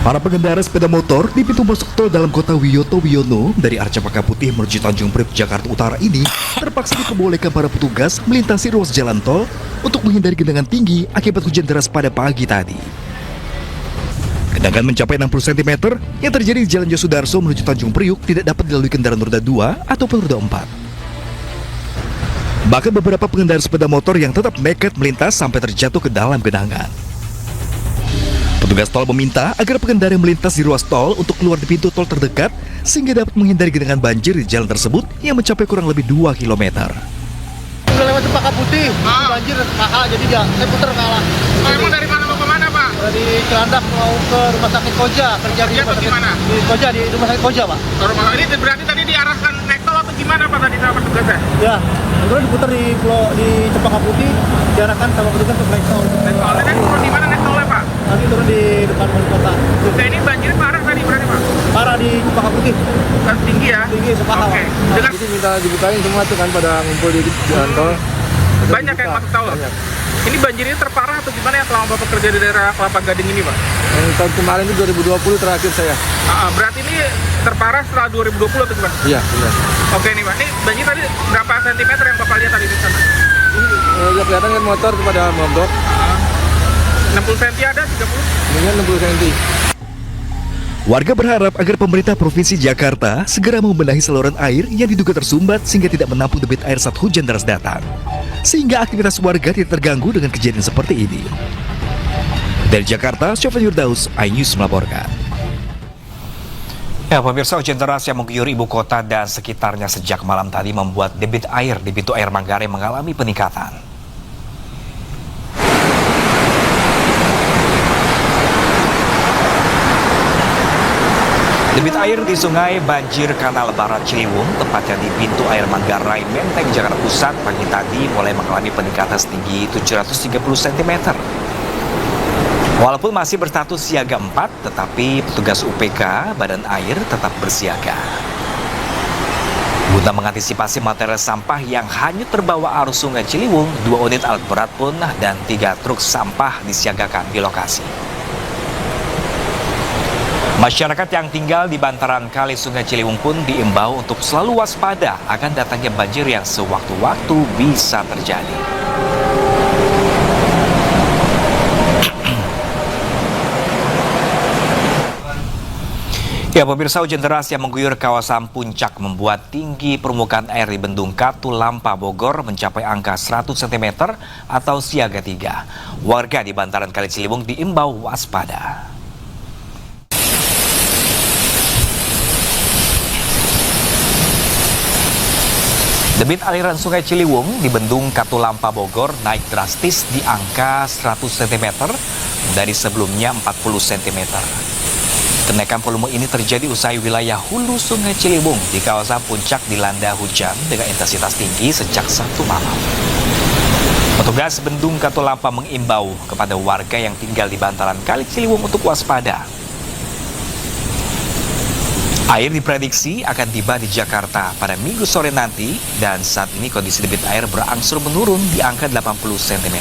Para pengendara sepeda motor di pintu masuk tol dalam kota Wiyoto Wiono dari arah Cempaka Putih menuju Tanjung Priok, Jakarta Utara ini terpaksa diperbolehkan para petugas melintasi ruas jalan tol untuk menghindari genangan tinggi akibat hujan deras pada pagi tadi. Genangan mencapai 60 cm yang terjadi di Jalan Yosudarso menuju Tanjung Priok tidak dapat dilalui kendaraan roda 2 ataupun roda 4. Bahkan beberapa pengendara sepeda motor yang tetap nekat melintas sampai terjatuh ke dalam genangan. Petugas tol meminta agar pengendara yang melintas di ruas tol untuk keluar di pintu tol terdekat sehingga dapat menghindari genangan banjir di jalan tersebut yang mencapai kurang lebih 2 km. Udah lewat Cempaka Putih, banjir mahal jadi saya putar kalah. Emang dari mana mau ke mana, Pak? Dari Cilandak mau ke Rumah Sakit Koja, kerja di rumah sakit mana? Di Koja, di Rumah Sakit Koja, Pak. Ini berarti tadi diarahkan naik tol atau gimana, Pak, tadi sama petugasnya? Ya, kemudian diputar di Cempaka Putih, diarahkan sama petugas untuk naik tol. Naik tol, tadi turun di mana naik tolnya, Pak? Nanti turun di depan wali kota. Oke, ini banjir parah tadi berarti, Pak? Parah di Cempaka Putih, Tinggi ya? tinggi sepahal. Oke. Nah, Dengan jadi minta dibukain semua tuh kan pada ngumpul di jalan tol. banyak yang masuk tol. Banyak. Ini banjirnya terparah atau gimana ya selama Bapak kerja di daerah Kelapa Gading ini, Pak? Yang tahun kemarin itu 2020 terakhir saya. Berarti ini terparah setelah 2020 atau gimana? Iya, benar. Oke nih, Pak. Ini banjir tadi berapa sentimeter yang Bapak lihat tadi di sana? Udah kelihatan kan motor itu pada mogok. 60 cm ada, 30? Dengan 60 cm. Warga berharap agar pemerintah Provinsi Jakarta segera membenahi saluran air yang diduga tersumbat sehingga tidak menampung debit air saat hujan deras datang. Sehingga aktivitas warga tidak terganggu dengan kejadian seperti ini. Dari Jakarta, Sofyan Yurdaus, iNews melaporkan. Ya, pemirsa, hujan deras yang mengguyur ibu kota dan sekitarnya sejak malam tadi membuat debit air di pintu air Manggarai mengalami peningkatan. Debit air di sungai banjir Kanal Barat Ciliwung, tepatnya di pintu air Manggarai, Menteng, Jakarta Pusat, pagi tadi mulai mengalami peningkatan setinggi 730 cm. Walaupun masih berstatus siaga 4, tetapi petugas UPK Badan Air tetap bersiaga. Guna mengantisipasi material sampah yang hanyut terbawa arus sungai Ciliwung, 2 unit alat berat pun dan 3 truk sampah disiagakan di lokasi. Masyarakat yang tinggal di bantaran kali Sungai Ciliwung pun diimbau untuk selalu waspada akan datangnya banjir yang sewaktu-waktu bisa terjadi. Ya, pemirsa, hujan deras yang mengguyur kawasan Puncak membuat tinggi permukaan air di Bendung Katulampa Bogor mencapai angka 100 cm atau siaga 3. Warga di bantaran kali Ciliwung diimbau waspada. Debit aliran Sungai Ciliwung di Bendung Katulampa Bogor naik drastis di angka 100 cm dari sebelumnya 40 cm. Kenaikan volume ini terjadi usai wilayah hulu Sungai Ciliwung di kawasan Puncak dilanda hujan dengan intensitas tinggi sejak Sabtu malam. Petugas Bendung Katulampa mengimbau kepada warga yang tinggal di bantaran Kali Ciliwung untuk waspada. Air diprediksi akan tiba di Jakarta pada Minggu sore nanti dan saat ini kondisi debit air berangsur menurun di angka 80 cm.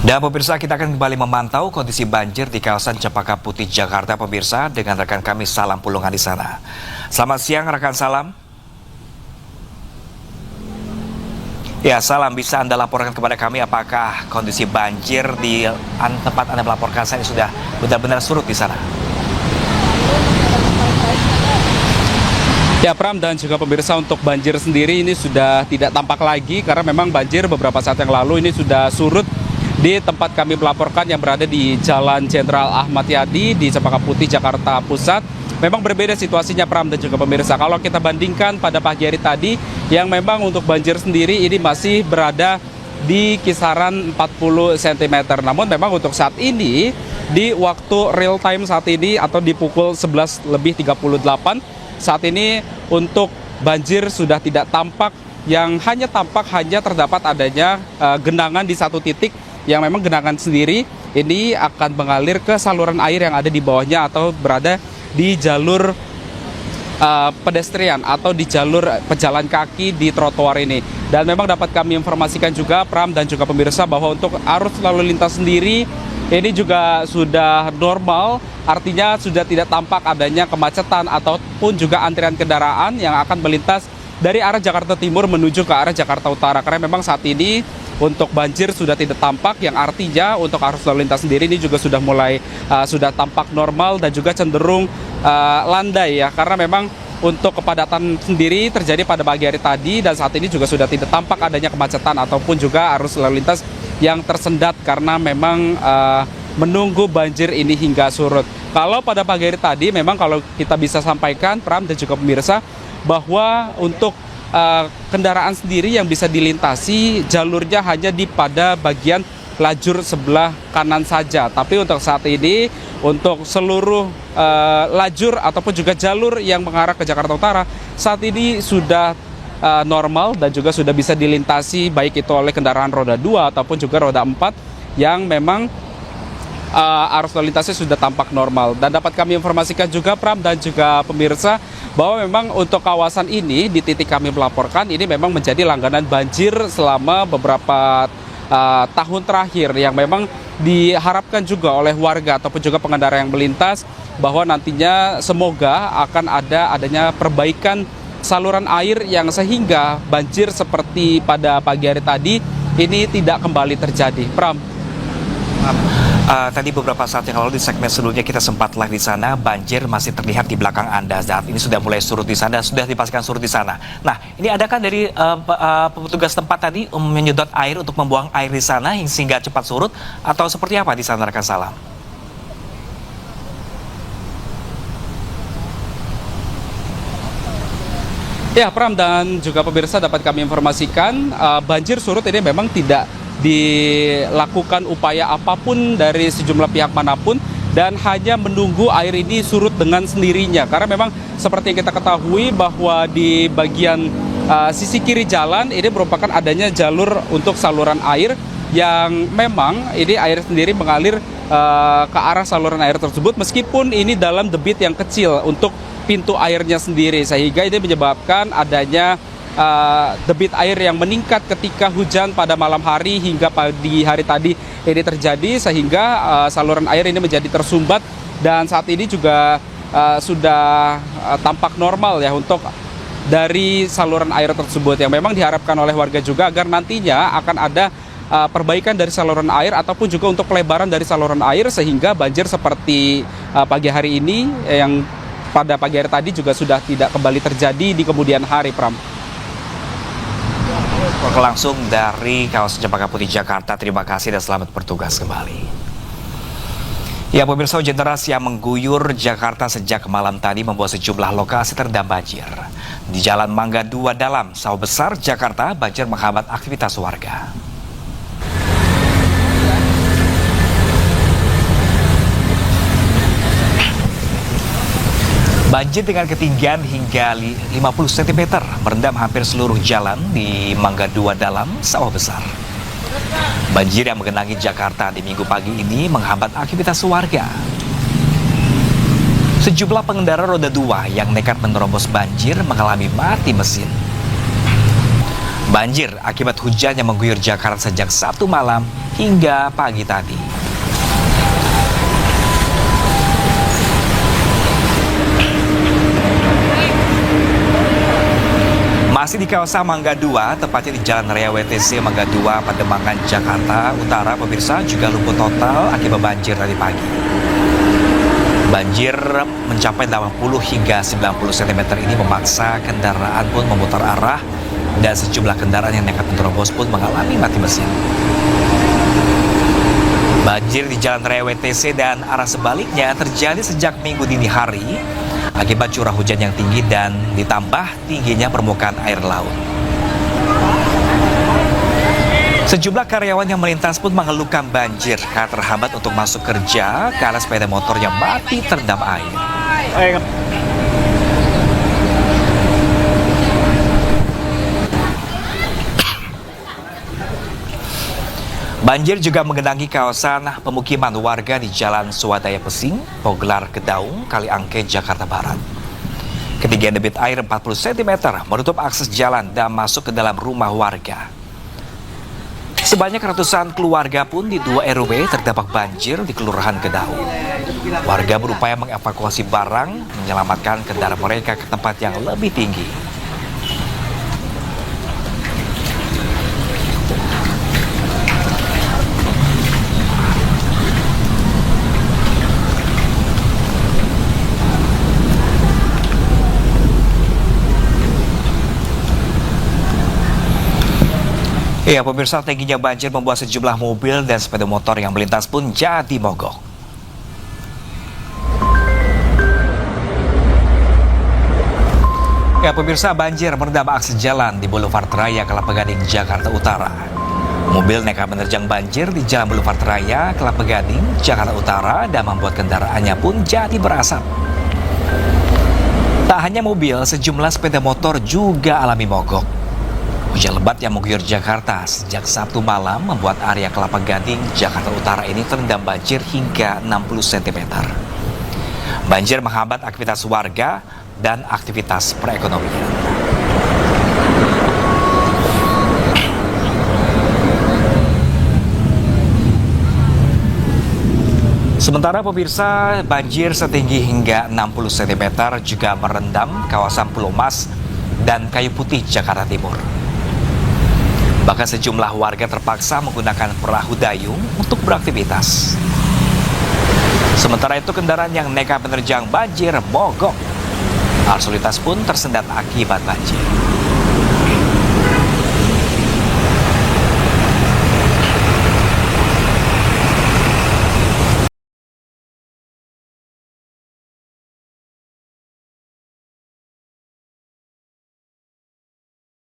Dan pemirsa, kita akan kembali memantau kondisi banjir di kawasan Cempaka Putih, Jakarta, pemirsa, dengan rekan kami Salam Pulungan di sana. Selamat siang, rekan Salam. Ya, Salam, bisa Anda laporkan kepada kami apakah kondisi banjir di tempat Anda melaporkan saya sudah benar-benar surut di sana? Ya, Pram dan juga pemirsa, untuk banjir sendiri ini sudah tidak tampak lagi karena memang banjir beberapa saat yang lalu ini sudah surut di tempat kami melaporkan yang berada di Jalan Jenderal Ahmad Yani di Cempaka Putih, Jakarta Pusat. Memang berbeda situasinya, Pram dan juga pemirsa. Kalau kita bandingkan pada pagi hari tadi, yang memang untuk banjir sendiri ini masih berada di kisaran 40 cm. Namun memang untuk saat ini, di waktu real time saat ini atau di pukul 11:38, saat ini untuk banjir sudah tidak tampak. Yang hanya terdapat adanya genangan di satu titik, yang memang genangan sendiri ini akan mengalir ke saluran air yang ada di bawahnya atau berada di jalur pedestrian atau di jalur pejalan kaki di trotoar ini. Dan memang dapat kami informasikan juga Pram dan juga pemirsa bahwa untuk arus lalu lintas sendiri ini juga sudah normal, artinya sudah tidak tampak adanya kemacetan ataupun juga antrian kendaraan yang akan melintas dari arah Jakarta Timur menuju ke arah Jakarta Utara. Karena memang saat ini untuk banjir sudah tidak tampak, yang artinya untuk arus lalu lintas sendiri ini juga sudah mulai sudah tampak normal dan juga cenderung landai ya. Karena memang untuk kepadatan sendiri terjadi pada pagi hari tadi dan saat ini juga sudah tidak tampak adanya kemacetan ataupun juga arus lalu lintas yang tersendat karena memang menunggu banjir ini hingga surut. Kalau pada pagi hari tadi memang kalau kita bisa sampaikan Pram dan juga pemirsa bahwa untuk kendaraan sendiri yang bisa dilintasi jalurnya hanya di pada bagian lajur sebelah kanan saja. Tapi untuk saat ini untuk seluruh lajur ataupun juga jalur yang mengarah ke Jakarta Utara saat ini sudah normal dan juga sudah bisa dilintasi baik itu oleh kendaraan roda 2 ataupun juga roda 4 yang memang arus lalu lintasnya sudah tampak normal. Dan dapat kami informasikan juga Pram dan juga pemirsa bahwa memang untuk kawasan ini di titik kami melaporkan ini memang menjadi langganan banjir selama beberapa tahun terakhir yang memang diharapkan juga oleh warga ataupun juga pengendara yang melintas bahwa nantinya semoga akan adanya perbaikan saluran air yang sehingga banjir seperti pada pagi hari tadi ini tidak kembali terjadi. Pram. Tadi beberapa saat yang lalu di segmen sebelumnya kita sempat live di sana, banjir masih terlihat di belakang Anda. Saat ini sudah mulai surut di sana, sudah dipastikan surut di sana. Nah, ini adakah dari petugas tempat tadi menyedot air untuk membuang air di sana sehingga cepat surut atau seperti apa di sana rekan Salam? Ya, Pram dan juga pemirsa dapat kami informasikan banjir surut ini memang tidak dilakukan upaya apapun dari sejumlah pihak manapun dan hanya menunggu air ini surut dengan sendirinya. Karena memang seperti yang kita ketahui bahwa di bagian sisi kiri jalan ini merupakan adanya jalur untuk saluran air yang memang ini air sendiri mengalir ke arah saluran air tersebut meskipun ini dalam debit yang kecil untuk pintu airnya sendiri, sehingga ini menyebabkan adanya debit air yang meningkat ketika hujan pada malam hari hingga pagi hari tadi ini terjadi, sehingga saluran air ini menjadi tersumbat dan saat ini juga sudah tampak normal ya untuk dari saluran air tersebut yang memang diharapkan oleh warga juga agar nantinya akan ada perbaikan dari saluran air ataupun juga untuk pelebaran dari saluran air sehingga banjir seperti pagi hari ini yang pada pagi hari tadi juga sudah tidak kembali terjadi di kemudian hari, Pram. Langsung dari kawasan Cempaka Putih, Jakarta. Terima kasih dan selamat bertugas kembali. Ya, pemirsa, hujan deras yang mengguyur Jakarta sejak malam tadi membuat sejumlah lokasi terendam banjir. Di Jalan Mangga 2 Dalam, Sawah Besar, Jakarta, banjir menghambat aktivitas warga. Banjir dengan ketinggian hingga 50 cm merendam hampir seluruh jalan di Mangga 2 Dalam, Sawah Besar. Banjir yang menggenangi Jakarta di Minggu pagi ini menghambat aktivitas warga. Sejumlah pengendara roda 2 yang nekat menerobos banjir mengalami mati mesin. Banjir akibat hujan yang mengguyur Jakarta sejak Sabtu malam hingga pagi tadi. Masih di kawasan Mangga 2, tepatnya di Jalan Raya WTC Mangga 2, Pademangan, Jakarta Utara, pemirsa, juga lumpuh total akibat banjir tadi pagi. Banjir mencapai 80 hingga 90 cm ini memaksa kendaraan pun memutar arah dan sejumlah kendaraan yang nekat menerobos pun mengalami mati mesin. Banjir di Jalan Raya WTC dan arah sebaliknya terjadi sejak Minggu dini hari akibat curah hujan yang tinggi dan ditambah tingginya permukaan air laut. Sejumlah karyawan yang melintas pun mengeluhkan banjir karena terhambat untuk masuk kerja karena sepeda motor yang mati terendam air. Banjir juga menggenangi kawasan pemukiman warga di Jalan Swadaya Pesing, Poglar Kedaung, Kaliangke, Jakarta Barat. Ketinggian debit air 40 cm menutup akses jalan dan masuk ke dalam rumah warga. Sebanyak ratusan keluarga pun di 2 RW terdampak banjir di Kelurahan Kedau. Warga berupaya mengevakuasi barang, menyelamatkan kendaraan mereka ke tempat yang lebih tinggi. Ya, pemirsa, tingginya banjir membuat sejumlah mobil dan sepeda motor yang melintas pun jadi mogok. Ya, pemirsa, banjir merendam akses jalan di Boulevard Raya Kelapa Gading, Jakarta Utara. Mobil nekat menerjang banjir di Jalan Boulevard Raya Kelapa Gading, Jakarta Utara dan membuat kendaraannya pun jadi berasap. Tak hanya mobil, sejumlah sepeda motor juga alami mogok. Hujan lebat yang mengguyur Jakarta sejak Sabtu malam membuat area Kelapa Gading, Jakarta Utara ini terendam banjir hingga 60 cm. Banjir menghambat aktivitas warga dan aktivitas perekonomian. Sementara pemirsa, banjir setinggi hingga 60 cm juga merendam kawasan Pulau Mas dan Kayu Putih, Jakarta Timur. Bahkan sejumlah warga terpaksa menggunakan perahu dayung untuk beraktivitas. Sementara itu kendaraan yang nekat menerjang banjir mogok. Arus lintas pun tersendat akibat banjir.